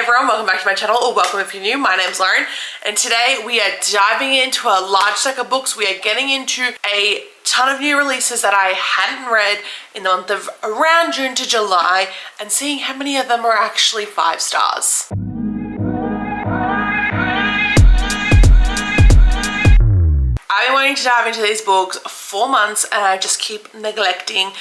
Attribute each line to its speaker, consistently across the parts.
Speaker 1: everyone, welcome back to my channel, or welcome if you're new. My name's Lauren, and today we are diving into a large stack of books. We are getting into a ton of new releases that I hadn't read in the month of around June to July, and seeing how many of them are actually 5 stars. I've been wanting to dive into these books for months, and I just keep neglecting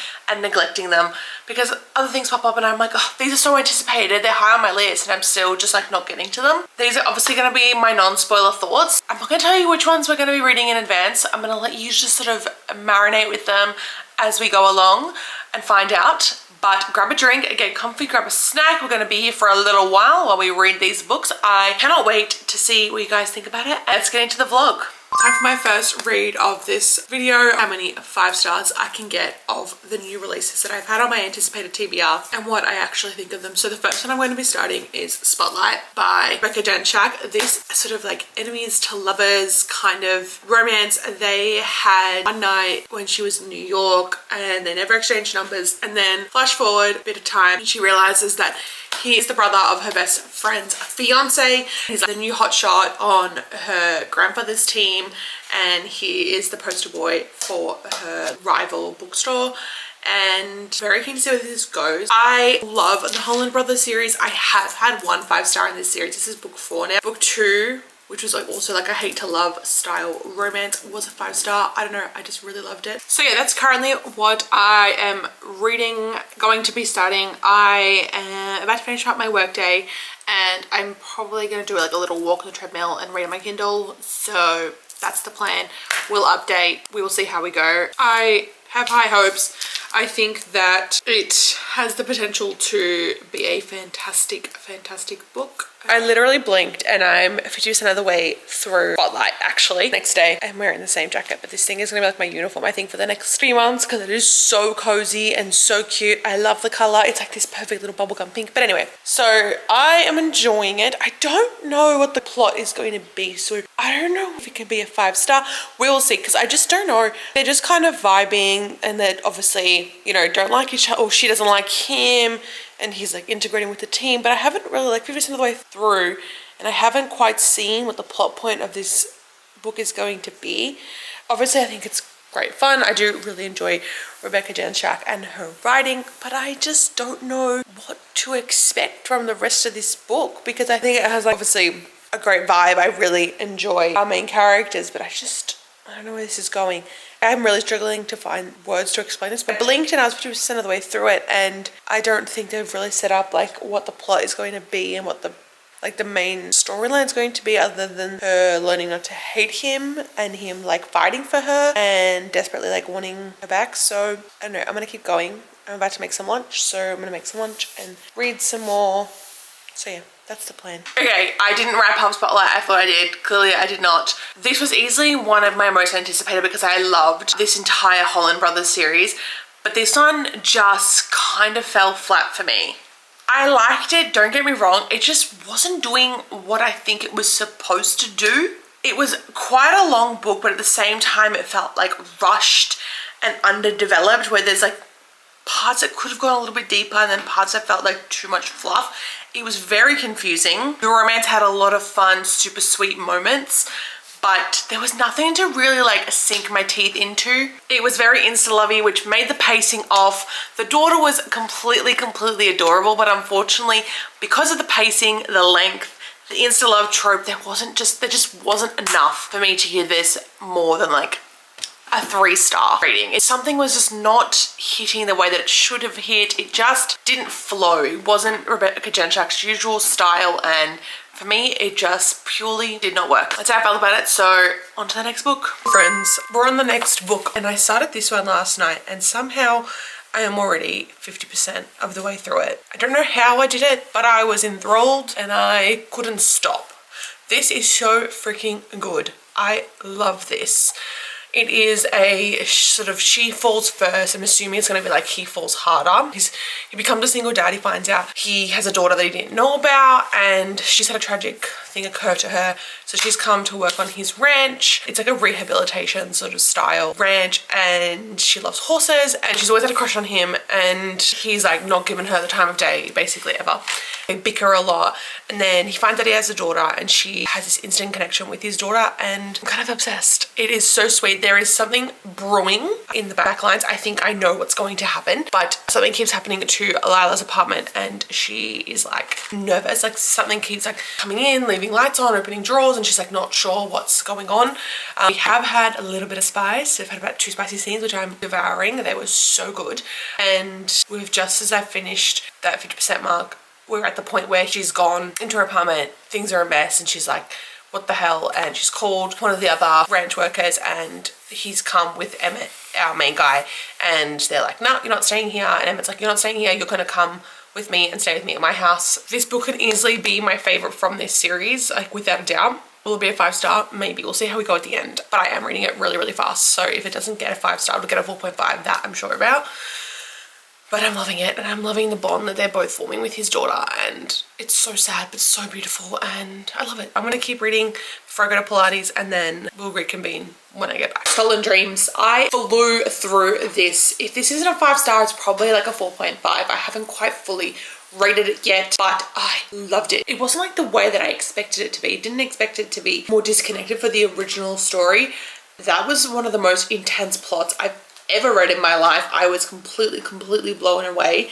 Speaker 1: them because other things pop up and I'm like, oh, these are so anticipated, they're high on my list, and I'm still just like not getting to them. These are obviously going to be my non-spoiler thoughts. I'm not going to tell you which ones we're going to be reading in advance. I'm going to let you just sort of marinate with them as we go along and find out. But grab a drink, get comfy, grab a snack. We're going to be here for a little while we read these books. I cannot wait to see what you guys think about it. Let's get into the vlog. Time for my first read of this video. How many 5 stars I can get of the new releases that I've had on my anticipated TBR and what I actually think of them. So the first one I'm going to be starting is Spotlight by Rebecca Janschak. This sort of like enemies to lovers kind of romance. They had one night when she was in New York and they never exchanged numbers, and then flash forward a bit of time and she realizes that he is the brother of her best friend's fiance. He's the new hotshot on her grandfather's team, and he is the poster boy for her rival bookstore. And very keen to see where this goes. I love the Holland Brothers series. I have had 1 5-star in this series. This is book 4 now. Book 2, which was like also like a hate to love style romance, was a 5-star. I don't know, I just really loved it. So yeah, that's currently what I am reading, going to be starting. I am about to finish up my work day, and I'm probably going to do like a little walk on the treadmill and read on my Kindle. So that's the plan. We'll update. We will see how we go. I have high hopes. I think that it has the potential to be a fantastic book. I literally blinked and I'm 50% of the way through Spotlight actually. Next day I'm wearing the same jacket, but this thing is gonna be like my uniform I think for the next 3 months because it is so cozy and so cute. I love the color. It's like this perfect little bubblegum pink. But anyway, so I am enjoying it. I don't know what the plot is going to be, so I don't know if it can be a 5-star. We will see, because I just don't know. They're just kind of vibing, and that obviously, you know, don't like each other, or she doesn't like him, and he's like integrating with the team. But I haven't really, like 50% of the way through, and I haven't quite seen what the plot point of this book is going to be. Obviously I think it's great fun. I do really enjoy Rebecca Janschak and her writing, but I just don't know what to expect from the rest of this book, because I think it has like, obviously a great vibe. I really enjoy our main characters, but I don't know where this is going. I'm really struggling to find words to explain this. But I blinked and I was 50% of the way through it, and I don't think they've really set up like what the plot is going to be and what the main storyline is going to be, other than her learning not to hate him and him like fighting for her and desperately like wanting her back. So I don't know, I'm gonna keep going. I'm about to make some lunch, so I'm gonna make some lunch and read some more. So yeah, that's the plan. Okay, I didn't wrap up Spotlight. I thought I did. Clearly I did not. This was easily one of my most anticipated because I loved this entire Holland Brothers series, but this one just kind of fell flat for me. I liked it, don't get me wrong. It just wasn't doing what I think it was supposed to do. It was quite a long book, but at the same time it felt like rushed and underdeveloped, where there's like parts that could have gone a little bit deeper and then parts that felt like too much fluff. It was very confusing. The romance had a lot of fun, super sweet moments, but there was nothing to really like sink my teeth into. It was very insta-lovey, which made the pacing off. The daughter was completely adorable, but unfortunately, because of the pacing, the length, the insta-love trope, there just wasn't enough for me to give this more than like a 3-star rating. Something was just not hitting the way that it should have hit. It just didn't flow. It wasn't Rebecca Janschak's usual style, and for me, it just purely did not work. That's how I felt about it, so on to the next book. Friends, we're on the next book, and I started this one last night, and somehow I am already 50% of the way through it. I don't know how I did it, but I was enthralled and I couldn't stop. This is so freaking good. I love this. It is a sort of she falls first. I'm assuming it's going to be like he falls harder. He becomes a single dad. He finds out he has a daughter that he didn't know about, and she's had a tragic thing occur to her. So she's come to work on his ranch. It's like a rehabilitation sort of style ranch, and she loves horses, and she's always had a crush on him, and he's like not given her the time of day basically ever. They bicker a lot, and then he finds out he has a daughter, and she has this instant connection with his daughter, and I'm kind of obsessed. It is so sweet. There is something brewing in the backlines. I think I know what's going to happen, but something keeps happening to Lila's apartment, and she is like nervous. Like something keeps like coming in, leaving lights on, opening drawers, and she's like not sure what's going on. We have had a little bit of spice. We've had about 2 spicy scenes, which I'm devouring. They were so good. And we've just as I finished that 50% mark, we're at the point where she's gone into her apartment, things are a mess, and she's like, what the hell? And she's called one of the other ranch workers, and he's come with Emmett, our main guy, and they're like, no, you're not staying here. And Emmett's like, you're not staying here, you're gonna come with me and stay with me at my house. This book can easily be my favorite from this series, like without a doubt. Will it be a 5-star? Maybe. We'll see how we go at the end. But I am reading it really, really fast. So if it doesn't get a 5-star, it'll get a 4.5. That I'm sure about. But I'm loving it, and I'm loving the bond that they're both forming with his daughter, and it's so sad but so beautiful, and I love it. I'm gonna keep reading before I go to Pilates, and then we'll reconvene when I get back. Stolen Dreams. I flew through this. If this isn't a 5-star, it's probably like a 4.5. I haven't quite fully rated it yet, but I loved it. It wasn't like the way that I expected it to be. Didn't expect it to be more disconnected for the original story. That was one of the most intense plots I've ever read in my life. I was completely blown away.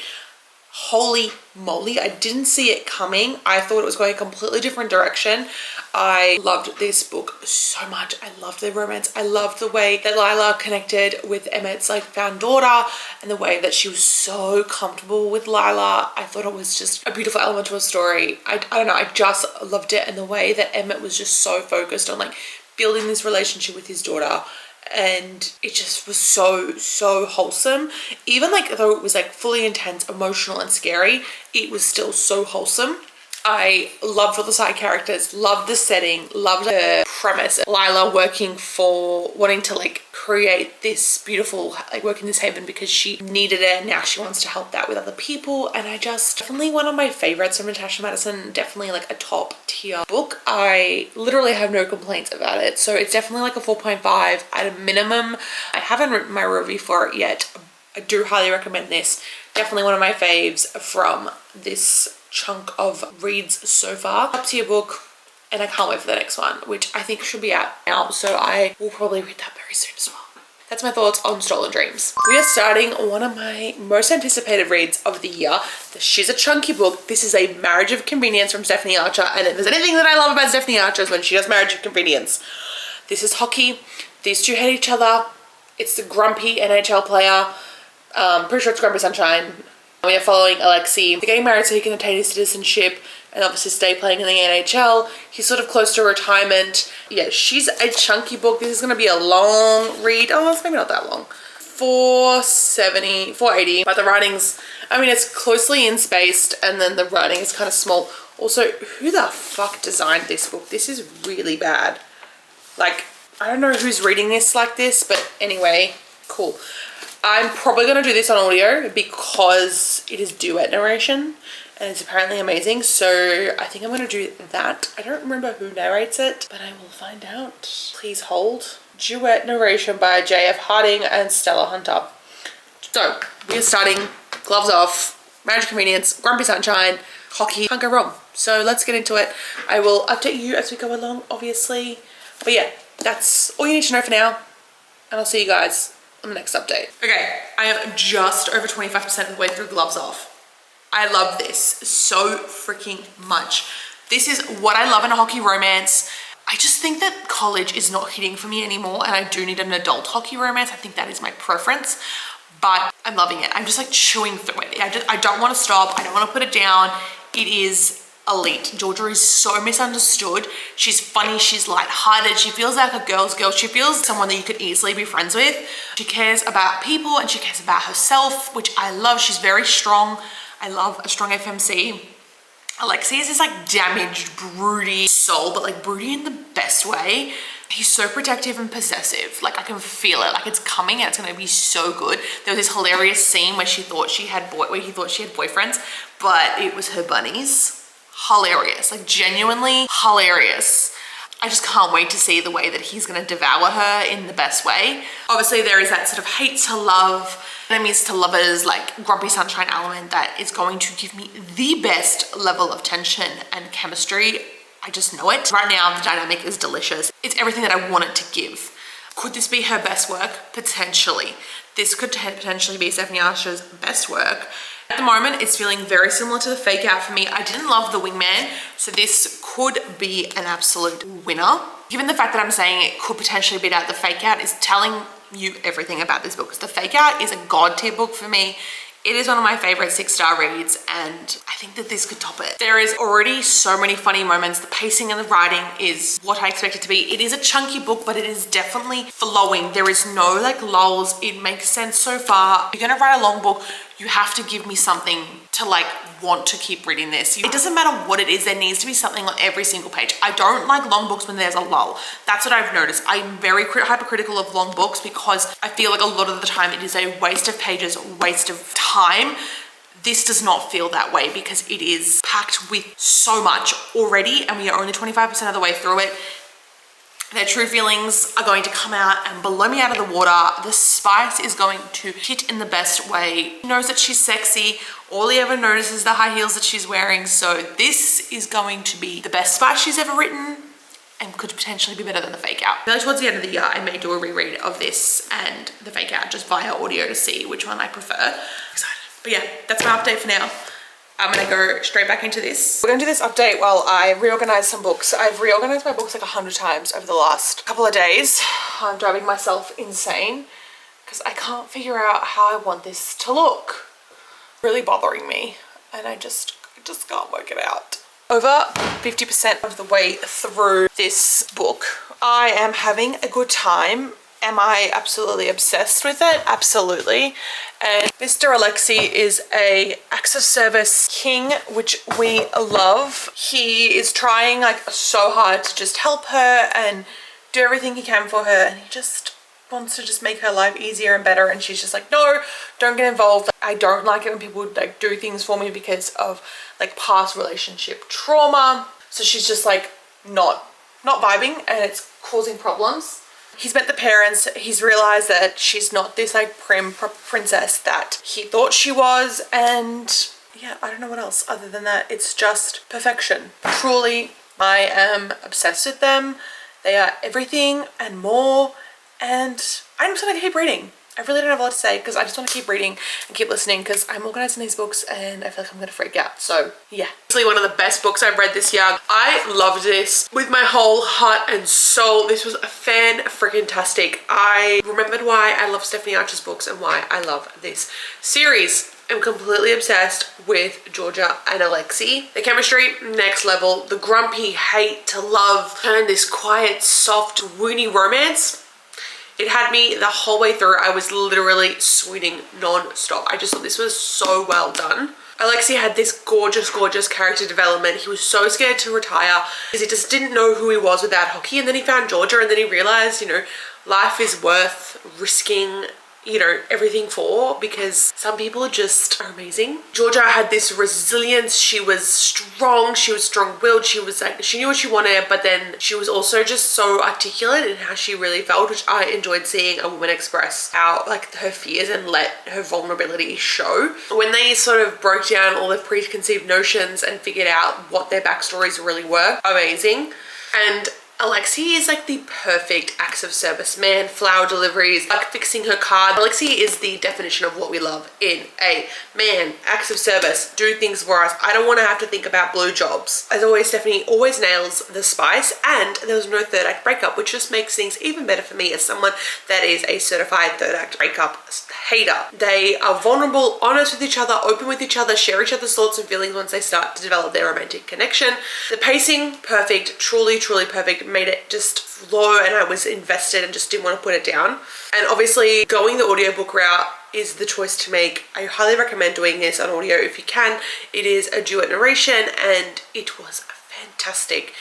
Speaker 1: Holy moly, I didn't see it coming. I thought it was going a completely different direction. I loved this book so much. I loved the romance. I loved the way that Lila connected with Emmett's like found daughter, and the way that she was so comfortable with Lila. I thought it was just a beautiful element to a story. I don't know, I just loved it, and the way that Emmett was just so focused on like building this relationship with his daughter. And it just was so wholesome. Even like though it was like fully intense, emotional and scary, it was still so wholesome. I loved all the side characters, loved the setting, loved the premise. Lila wanting to like create this beautiful, like work in this haven because she needed it, and now she wants to help that with other people. And I just, definitely one of my favorites from Natasha Madison, definitely like a top tier book. I literally have no complaints about it. So it's definitely like a 4.5 at a minimum. I haven't written my review for it yet. I do highly recommend this. Definitely one of my faves from this chunk of reads so far. Top tier book, and I can't wait for the next one, which I think should be out now, so I will probably read that very soon as well. That's my thoughts on Stolen Dreams. We are starting one of my most anticipated reads of the year. She's a chunky book. This is a Marriage of Convenience from Stephanie Archer, and if there's anything that I love about Stephanie Archer is when she does Marriage of Convenience. This is hockey. These two hate each other. It's the grumpy NHL player. Pretty sure it's Grumpy Sunshine. We are following Alexei. They're getting married so he can attain his citizenship and obviously stay playing in the NHL. He's sort of close to retirement. Yeah, she's a chunky book. This is going to be a long read. Oh, it's maybe not that long. 470, 480. But the writing's, I mean, it's closely in-spaced, and then the writing is kind of small. Also, who the fuck designed this book? This is really bad. Like, I don't know who's reading this like this, but anyway, cool. I'm probably going to do this on audio because it is duet narration and it's apparently amazing. So I think I'm going to do that. I don't remember who narrates it, but I will find out. Please hold. Duet narration by J.F. Harding and Stella Hunter. So we are starting. Gloves off. Marriage of Convenience. Grumpy Sunshine. Hockey. Can't go wrong. So let's get into it. I will update you as we go along, obviously. But yeah, that's all you need to know for now. And I'll see you guys on the next update. Okay, I am just over 25% of the way through Gloves Off. I love this so freaking much. This is what I love in a hockey romance. I just think that college is not hitting for me anymore, and I do need an adult hockey romance. I think that is my preference, but I'm loving it. I'm just like chewing through it. I don't want to stop. I don't want to put it down. It is elite. Georgia is so misunderstood. She's funny, she's lighthearted, she feels like a girl's girl. She feels someone that you could easily be friends with. She cares about people and she cares about herself, which I love. She's very strong. I love a strong FMC. Alexei is this like damaged, broody soul, but like broody in the best way. He's so protective and possessive. Like I can feel it, like it's coming and it's gonna be so good. There was this hilarious scene where he thought she had boyfriends, but it was her bunnies. Hilarious, like genuinely hilarious. I just can't wait to see the way that he's going to devour her in the best way. Obviously, there is that sort of hate to love, enemies to lovers, like grumpy sunshine element that is going to give me the best level of tension and chemistry. I just know it. Right now, the dynamic is delicious. It's everything that I want it to give. Could this be her best work? Potentially. This could potentially be Stephanie Archer's best work. At the moment, it's feeling very similar to the Fake Out for me. I didn't love the Wingman, so this could be an absolute winner. Given the fact that I'm saying it could potentially beat out the Fake Out is telling you everything about this book, because the Fake Out is a god tier book for me. It is one of my favorite 6-star reads, and I think that this could top it. There is already so many funny moments. The pacing and the writing is what I expect it to be. It is a chunky book, but it is definitely flowing. There is no like lulls. It makes sense so far. If you're gonna write a long book, you have to give me something to like want to keep reading this. It doesn't matter what it is, there needs to be something on every single page. I don't like long books when there's a lull. That's what I've noticed. I'm very hypercritical of long books because I feel like a lot of the time it is a waste of pages, waste of time. This does not feel that way because it is packed with so much already and we are only 25% of the way through it. Their true feelings are going to come out and blow me out of the water. The spice is going to hit in the best way. He knows that she's sexy. All he ever notices is the high heels that she's wearing. So this is going to be the best spice she's ever written and could potentially be better than the Fake Out. I feel like towards the end of the year, I may do a reread of this and the Fake Out just via audio to see which one I prefer. I'm excited. But yeah, that's my update for now. I'm gonna go straight back into this. We're gonna do this update while I reorganize some books. I've reorganized my books like 100 times over the last couple of days. I'm driving myself insane because I can't figure out how I want this to look. Really bothering me, and I just can't work it out. Over 50% of the way through this book. I am having a good time. Am I absolutely obsessed with it? Absolutely. And Mr. Alexei is a acts of service king, which we love. He is trying like so hard to just help her and do everything he can for her, and he just wants to just make her life easier and better, and she's just like, no, don't get involved. I don't like it when people like do things for me because of like past relationship trauma. So she's just like not vibing, and it's causing problems. He's met the parents. He's realized that she's not this like prim princess that he thought she was, and yeah, I don't know what else other than that. It's just perfection. Truly, I am obsessed with them. They are everything and more, and I'm just gonna keep reading. I really don't have a lot to say because I just want to keep reading and keep listening because I'm organizing these books and I feel like I'm gonna freak out. So yeah, it's one of the best books I've read this year. I loved this with my whole heart and soul. This was a fan-freaking-tastic. I remembered why I love Stephanie Archer's books and why I love this series. I'm completely obsessed with Georgia and Alexei. The chemistry, next level. The grumpy hate to love and this quiet, soft, woony romance. It had me the whole way through. I was literally swooning non-stop. I just thought this was so well done. Alexei had this gorgeous, gorgeous character development. He was so scared to retire because he just didn't know who he was without hockey. And then he found Georgia, and then he realized, you know, life is worth risking, you know, everything for, because some people are just amazing. Georgia had this resilience. She was strong. She was strong-willed. She was like, she knew what she wanted, but then she was also just so articulate in how she really felt, which I enjoyed seeing a woman express out like her fears and let her vulnerability show. When they sort of broke down all the preconceived notions and figured out what their backstories really were, amazing. And Alexei is like the perfect acts of service man, flower deliveries, like fixing her car. Alexei is the definition of what we love in a man. Acts of service, do things for us. I don't want to have to think about blue jobs. As always, Stephanie always nails the spice, and there was no third act breakup, which just makes things even better for me as someone that is a certified third act breakup hater. They are vulnerable, honest with each other, open with each other, share each other's thoughts and feelings once they start to develop their romantic connection. The pacing, perfect, truly, truly perfect. Made it just flow, and I was invested and just didn't want to put it down. And obviously going the audiobook route is the choice to make. I highly recommend doing this on audio if you can. It is a duet narration and it was fantastic.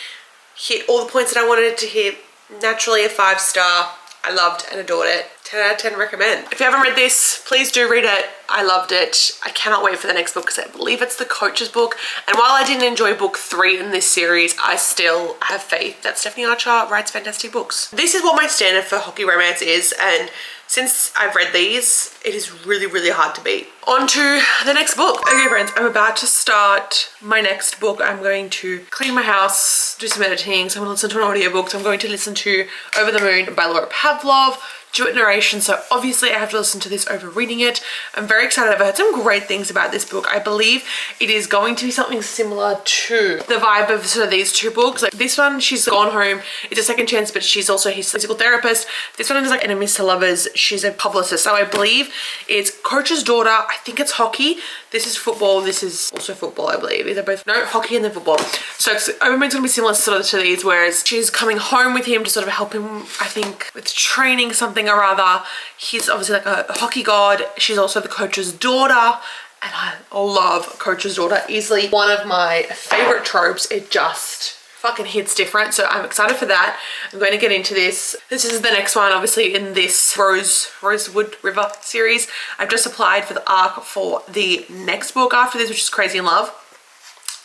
Speaker 1: Hit all the points that I wanted it to hit. Naturally a 5-star. I loved and adored it. 10 out of 10 recommend. If you haven't read this, please do read it. I loved it. I cannot wait for the next book because I believe it's the Coach's book. And while I didn't enjoy book 3 in this series, I still have faith that Stephanie Archer writes fantastic books. This is what my standard for hockey romance is, and since I've read these, it is really, really hard to beat. On to the next book. Okay friends, I'm about to start my next book. I'm going to clean my house, do some editing, so I'm gonna listen to an audiobook. So I'm going to listen to Over the Moon by Laura Pavlov, duet narration, so obviously I have to listen to this over reading it. I'm very excited. I've heard some great things about this book. I believe it is going to be something similar to the vibe of sort of these two books. Like this one, she's gone home, it's a second chance, but she's also his physical therapist. This one is like enemies to lovers. She's a publicist. So I believe it's Coach's daughter. I think it's hockey. This is football. This is also football, I believe. These are both, no, hockey and then football. So Overmoon's gonna be similar sort of to these, whereas she's coming home with him to sort of help him, I think, with training something or other. He's obviously like a hockey god. She's also the Coach's daughter, and I love Coach's daughter. Easily one of my favorite tropes. It just fucking hits different, so I'm excited for that. I'm going to get into this. This is the next one, obviously, in this Rosewood River series. I've just applied for the ARC for the next book after this, which is Crazy in Love.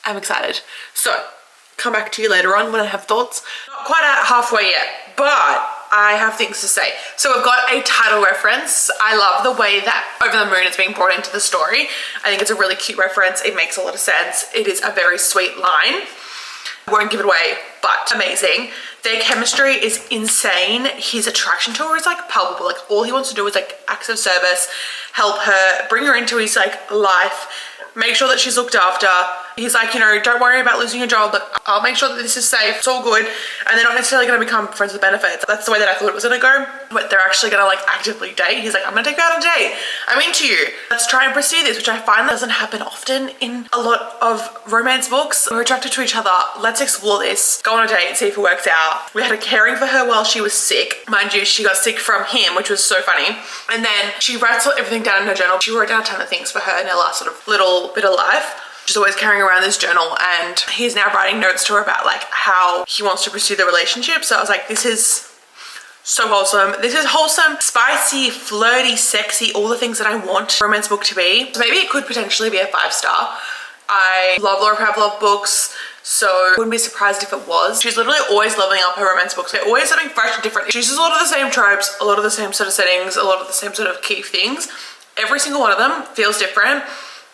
Speaker 1: I'm excited. So, come back to you later on when I have thoughts. Not quite at halfway yet, but I have things to say. So we've got a title reference. I love the way that Over the Moon is being brought into the story. I think it's a really cute reference. It makes a lot of sense. It is a very sweet line. Won't give it away, but amazing. Their chemistry is insane. His attraction to her is like palpable. Like all he wants to do is like acts of service, help her, bring her into his like life, make sure that she's looked after. He's like, you know, don't worry about losing your job, but I'll make sure that this is safe. It's all good. And they're not necessarily going to become friends with benefits. That's the way that I thought it was going to go. But they're actually going to like actively date. He's like, I'm going to take you out on a date. I'm into you. Let's try and pursue this, which I find doesn't happen often in a lot of romance books. We're attracted to each other. Let's explore this. Go on a date and see if it works out. We had a caring for her while she was sick. Mind you, she got sick from him, which was so funny. And then she writes everything down in her journal. She wrote down a ton of things for her in her last sort of little bit of life. She's always carrying around this journal, and he's now writing notes to her about like how he wants to pursue the relationship. So I was like, this is so wholesome. This is wholesome, spicy, flirty, sexy, all the things that I want a romance book to be. So maybe it could potentially be a 5-star. I love Laura Pavlov books, so wouldn't be surprised if it was. She's literally always leveling up her romance books. They're always something fresh and different. She uses a lot of the same tropes, a lot of the same sort of settings, a lot of the same sort of key things. Every single one of them feels different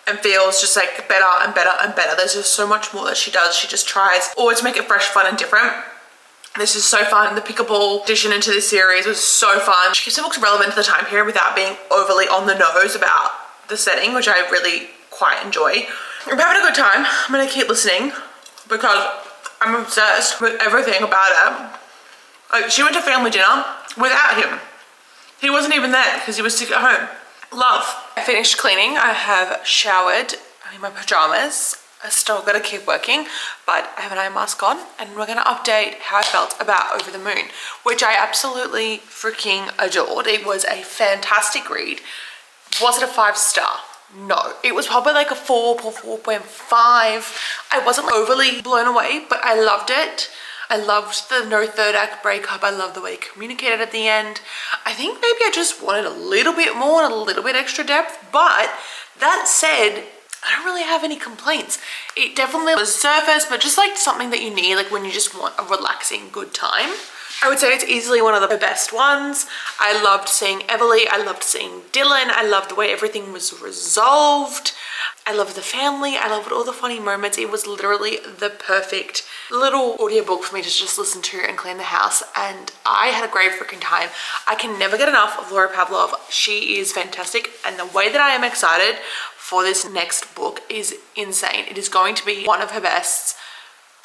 Speaker 1: and feels just like better and better and better. There's just so much more that she does. She just tries always to make it fresh, fun and different. This is so fun. The pickable addition into this series was so fun. She keeps the books relevant to the time period without being overly on the nose about the setting, which I really quite enjoy. I'm having a good time. I'm gonna keep listening because I'm obsessed with everything about it. Like, she went to family dinner without him. He wasn't even there because he was sick at home. Love. I finished cleaning. I have showered. I'm in my pajamas. I still gotta keep working, but I have an eye mask on, and we're gonna update how I felt about Over the Moon, which I absolutely freaking adored. It was a fantastic read. Was it a 5-star? No. It was probably like a 4.5. I wasn't like overly blown away, but I loved it. I loved the no third act breakup. I love the way it communicated at the end. I think maybe I just wanted a little bit more and a little bit extra depth, but that said, I don't really have any complaints. It definitely was surface, but just like something that you need, like when you just want a relaxing good time. I would say it's easily one of the best ones. I loved seeing Everly. I loved seeing Dylan. I loved the way everything was resolved. I loved the family. I loved all the funny moments. It was literally the perfect little audiobook for me to just listen to and clean the house, and I had a great freaking time. I can never get enough of Laura Pavlov. She is fantastic, and the way that I am excited for this next book is insane. It is going to be one of her bests.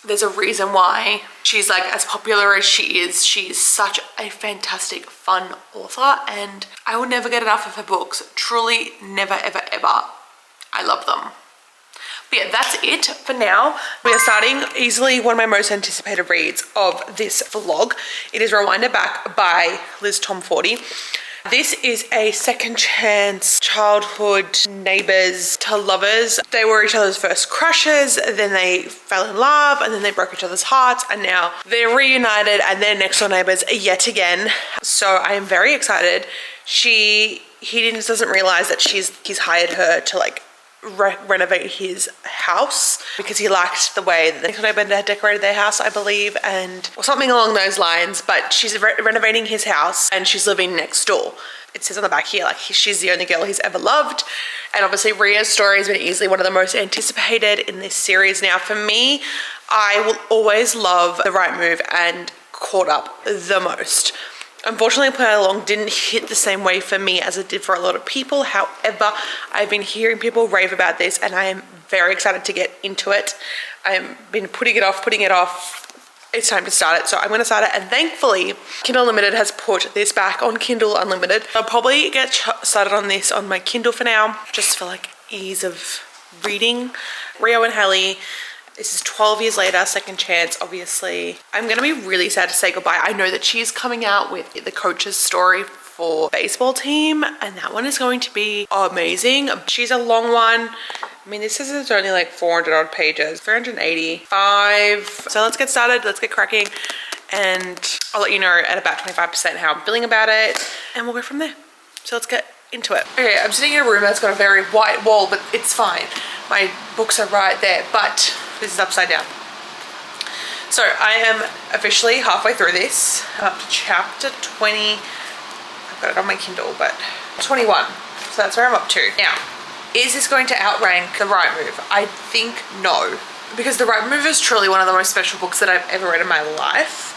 Speaker 1: There's a reason why she's like as popular as she is. She is such a fantastic, fun author, and I will never get enough of her books. Truly, never, ever, ever. I love them. But yeah, that's it for now. We are starting easily one of my most anticipated reads of this vlog. It is Rewind It Back by Liz Tom 40. This is a second chance childhood neighbors to lovers. They were each other's first crushes, then they fell in love, and then they broke each other's hearts, and now they're reunited and they're next door neighbors yet again. So I am very excited. He doesn't realize that he's hired her to like renovate his house because he liked the way that the next door neighbor had decorated their house, I believe, or something along those lines. But she's renovating his house and she's living next door. It says on the back here, like, she's the only girl he's ever loved. And obviously Ria's story has been easily one of the most anticipated in this series. Now for me, I will always love The Right Move and Caught Up the most. Unfortunately, Play Along didn't hit the same way for me as it did for a lot of people. However, I've been hearing people rave about this and I am very excited to get into it. I've been putting it off. It's time to start it, so I'm going to start it. And thankfully, Kindle Unlimited has put this back on Kindle Unlimited. I'll probably get started on this on my Kindle for now, just for like ease of reading. Rio and Hallie. This is 12 years later, second chance, obviously. I'm gonna be really sad to say goodbye. I know that she's coming out with the coach's story for baseball team, and that one is going to be amazing. She's a long one. I mean, this is only like 400 odd pages, 485. So let's get started, let's get cracking, and I'll let you know at about 25% how I'm feeling about it, and we'll go from there. So let's get into it. Okay, I'm sitting in a room that's got a very white wall, but it's fine. My books are right there, but this is upside down. So I am officially halfway through this. I'm up to chapter 20. I've got it on my Kindle, but 21. So that's where I'm up to. Now, is this going to outrank The Right Move? I think no. Because The Right Move is truly one of the most special books that I've ever read in my life.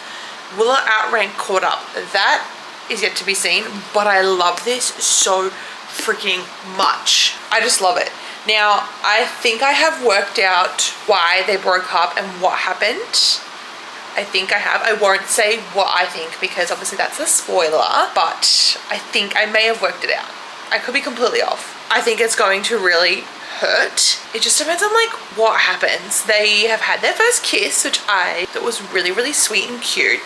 Speaker 1: Will it outrank Caught Up? That is yet to be seen, but I love this so freaking much. I just love it. Now, I think I have worked out why they broke up and what happened. I think I have. I won't say what I think because obviously that's a spoiler, but I think I may have worked it out. I could be completely off. I think it's going to really hurt. It just depends on like what happens. They have had their first kiss, which I thought was really, really sweet and cute.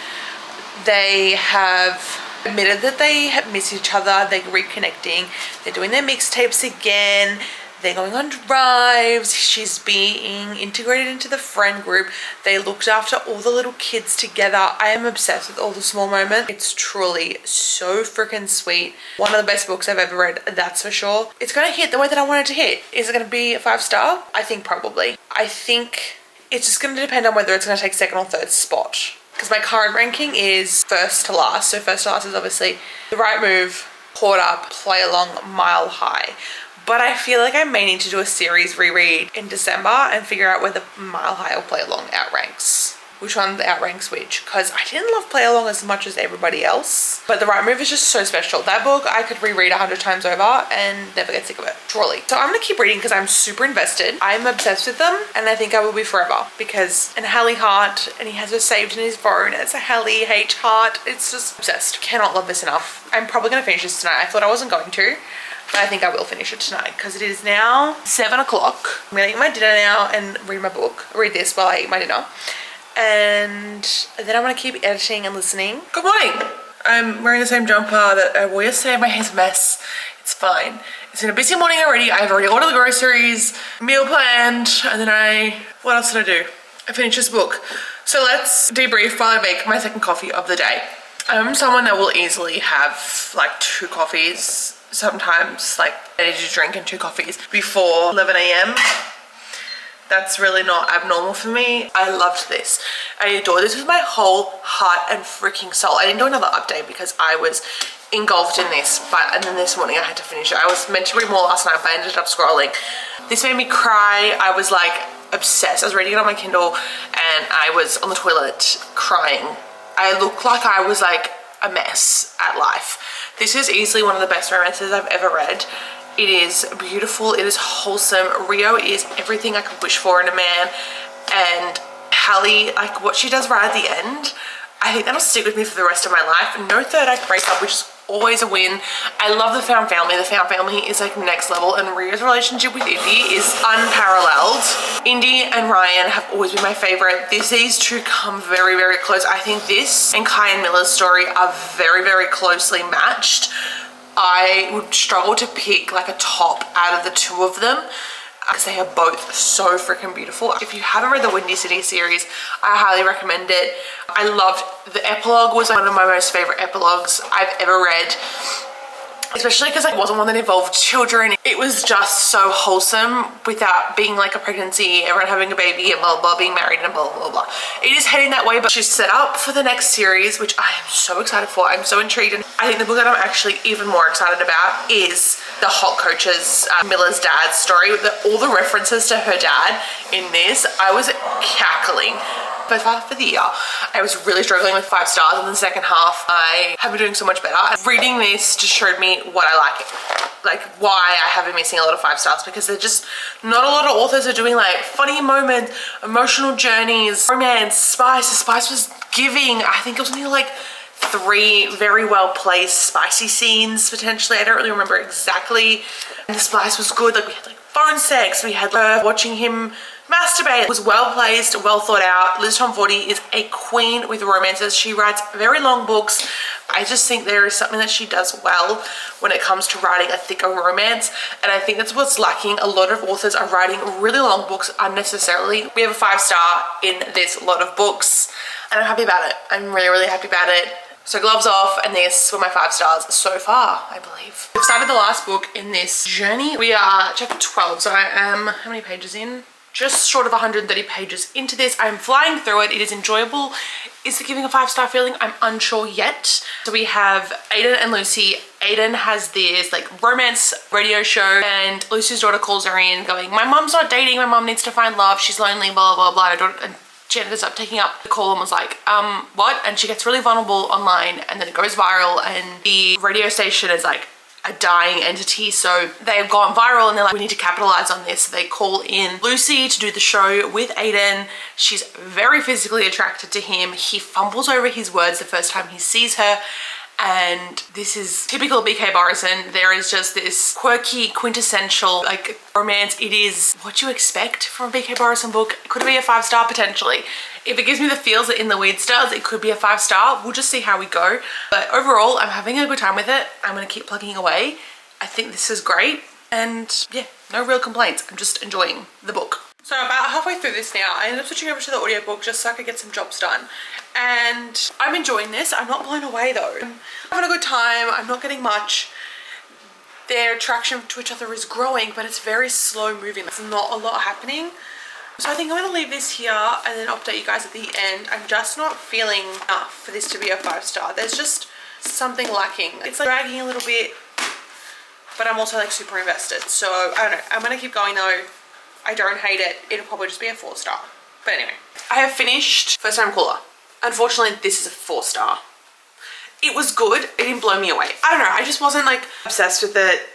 Speaker 1: They have admitted that they miss each other. They're reconnecting. They're doing their mixtapes again. They're going on drives. She's being integrated into the friend group. They looked after all the little kids together. I am obsessed with all the small moments. It's truly so freaking sweet. One of the best books I've ever read, that's for sure. It's going to hit the way that I want it to hit. Is it going to be a 5-star? I think probably. I think it's just going to depend on whether it's going to take second or third spot. Because my current ranking is first to last. So first to last is obviously The Right Move, Caught Up, Play Along, Mile High. But I feel like I may need to do a series reread in December and figure out whether Mile High or Play Along outranks. Which one outranks which? Because I didn't love Play Along as much as everybody else. But The Right Move is just so special. That book I could reread 100 times over and never get sick of it. Truly. So I'm going to keep reading because I'm super invested. I'm obsessed with them and I think I will be forever. Because and Hallie heart, and he has her saved in his phone. It's a Hallie H heart. It's just obsessed. Cannot love this enough. I'm probably going to finish this tonight. I thought I wasn't going to. But I think I will finish it tonight because it is now 7 o'clock. I'm gonna eat my dinner now and read my book. Read this while I eat my dinner. And then I'm gonna keep editing and listening. Good morning. I'm wearing the same jumper that I wore yesterday. My hair's a mess. It's fine. It's been a busy morning already. I've already ordered the groceries, meal planned, and then what else did I do? I finished this book. So let's debrief while I make my second coffee of the day. I'm someone that will easily have like 2 coffees. Sometimes like I need to drink 2 coffees before 11 a.m. That's really not abnormal for me. I loved this. I adore this with my whole heart and freaking soul. I didn't do another update because I was engulfed in this, and then this morning I had to finish it. I was meant to read more last night, but I ended up scrolling. This made me cry. I was like obsessed. I was reading it on my Kindle and I was on the toilet crying. I looked like I was like a mess at life. This is easily one of the best romances I've ever read. It is beautiful, it is wholesome. Rio is everything I could wish for in a man. And Hallie, like what she does right at the end, I think that'll stick with me for the rest of my life. No third act breakup, which is always a win. I love the found family. The found family is like next level, and Rio's relationship with Indy is unparalleled. Indy and Ryan have always been my favorite. These two come very, very close. I think this and Kai and Miller's story are very, very closely matched. I would struggle to pick like a top out of the two of them because they are both so freaking beautiful. If you haven't read the Windy City series, I highly recommend it. I loved the epilogue, was one of my most favorite epilogues I've ever read. Especially because it wasn't one that involved children. It was just so wholesome without being like a pregnancy, everyone having a baby and blah, blah, being married and blah, blah, blah. It is heading that way, but she's set up for the next series, which I am so excited for. I'm so intrigued. And I think the book that I'm actually even more excited about is the Hot Coaches, Miller's dad's story. All the references to her dad in this, I was cackling. But for the year, I was really struggling with 5 stars. In the second half, I have been doing so much better. Reading this just showed me what I like why I have been missing a lot of 5 stars, because they're just not a lot of authors are doing like funny moments, emotional journeys, romance, spice. The spice was giving. I think it was only like 3 very well placed spicy scenes potentially. I don't really remember exactly. And the spice was good. Like we had like phone sex. We had watching him masturbate. It was well placed, well thought out. Liz Tomforty is a queen with romances. She writes very long books. I just think there is something that she does well when it comes to writing a thicker romance, and I think that's what's lacking. A lot of authors are writing really long books unnecessarily. We have a 5-star in this lot of books, and I'm happy about it. I'm really, really happy about it. So gloves off, and this were my 5 stars so far, I believe. We've started the last book in this journey. We are chapter 12, so I am, how many pages in? Just short of 130 pages into this. I'm flying through it. It is enjoyable. Is it giving a 5-star feeling? I'm unsure yet. So we have Aiden and Lucy. Aiden has this like romance radio show, and Lucy's daughter calls her in going, my mom's not dating, my mom needs to find love, she's lonely, blah, blah, blah. And she ended up taking up the call and was like, what? And she gets really vulnerable online, and then it goes viral, and the radio station is like a dying entity, so they've gone viral and they're like, we need to capitalize on this. So they call in Lucy to do the show with Aiden. She's very physically attracted to him. He fumbles over his words the first time he sees her, and this is typical BK Borison. There is just this quirky, quintessential like romance. It is what you expect from a BK Borison book. It could be a 5-star potentially. If it gives me the feels that in the weird stars, it could be a 5-star. We'll just see how we go. But overall, I'm having a good time with it. I'm gonna keep plugging away. I think this is great. And yeah, no real complaints. I'm just enjoying the book. So about halfway through this now, I ended up switching over to the audiobook just so I could get some jobs done. And I'm enjoying this. I'm not blown away though. I'm having a good time. I'm not getting much. Their attraction to each other is growing, but it's very slow moving. There's not a lot happening. So I think I'm gonna leave this here and then update you guys at the end. I'm just not feeling enough for this to be a 5-star. There's just something lacking. It's like dragging a little bit, but I'm also like super invested. So I don't know, I'm gonna keep going though. I don't hate it. It'll probably just be a 4-star. But anyway, I have finished First Time Caller. Unfortunately, this is a 4-star. It was good. It didn't blow me away. I don't know. I just wasn't like obsessed with it.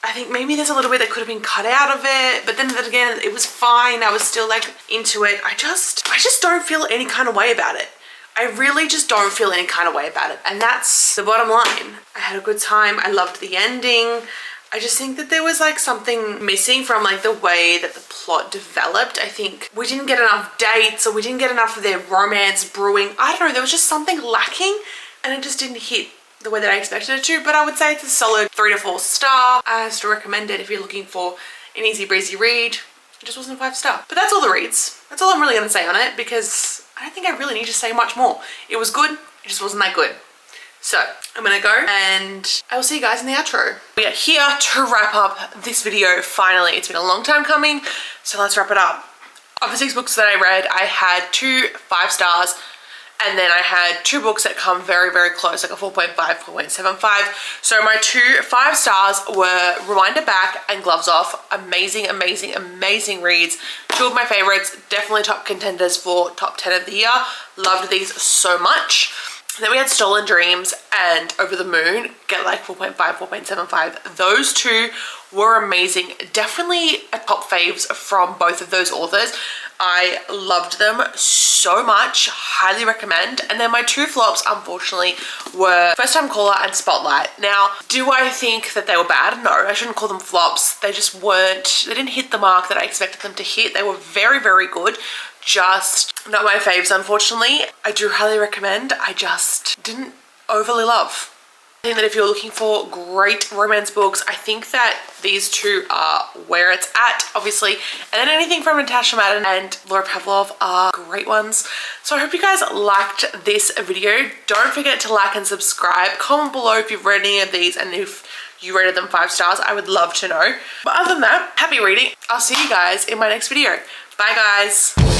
Speaker 1: I think maybe there's a little bit that could have been cut out of it, but then again, it was fine. I was still like into it. I just don't feel any kind of way about it. I really just don't feel any kind of way about it. And that's the bottom line. I had a good time. I loved the ending. I just think that there was like something missing from like the way that the plot developed. I think we didn't get enough dates, or we didn't get enough of their romance brewing. I don't know, there was just something lacking, and it just didn't hit the way that I expected it to. But I would say it's a solid 3 to 4 star. I still recommend it if you're looking for an easy breezy read. It just wasn't a 5-star. But that's all the reads. That's all I'm really gonna say on it, because I don't think I really need to say much more. It was good, it just wasn't that good. So I'm gonna go, and I will see you guys in the outro. We are here to wrap up this video finally. It's been a long time coming, so let's wrap it up. Of the 6 books that I read, I had 2 5-stars, and then I had 2 books that come very, very close, like a 4.5, 4.75. So my 2 5-stars were Rewind It Back and Gloves Off. Amazing, amazing, amazing reads. 2 of my favorites, definitely top contenders for top 10 of the year. Loved these so much. Then we had Stolen Dreams and Over the Moon, get like 4.5, 4.75. Those 2 were amazing. Definitely a top faves from both of those authors. I loved them so much, highly recommend. And then my 2 flops, unfortunately, were First Time Caller and Spotlight. Now, do I think that they were bad? No, I shouldn't call them flops. They just weren't, they didn't hit the mark that I expected them to hit. They were very, very good. Just not my faves, unfortunately. I do highly recommend. I just didn't overly love. I think that if you're looking for great romance books, I think that these two are where it's at, obviously. And then anything from Natasha Madden and Laura Pavlov are great ones. So I hope you guys liked this video. Don't forget to like and subscribe. Comment below if you've read any of these and if you rated them 5 stars. I would love to know. But other than that, happy reading. I'll see you guys in my next video. Bye guys.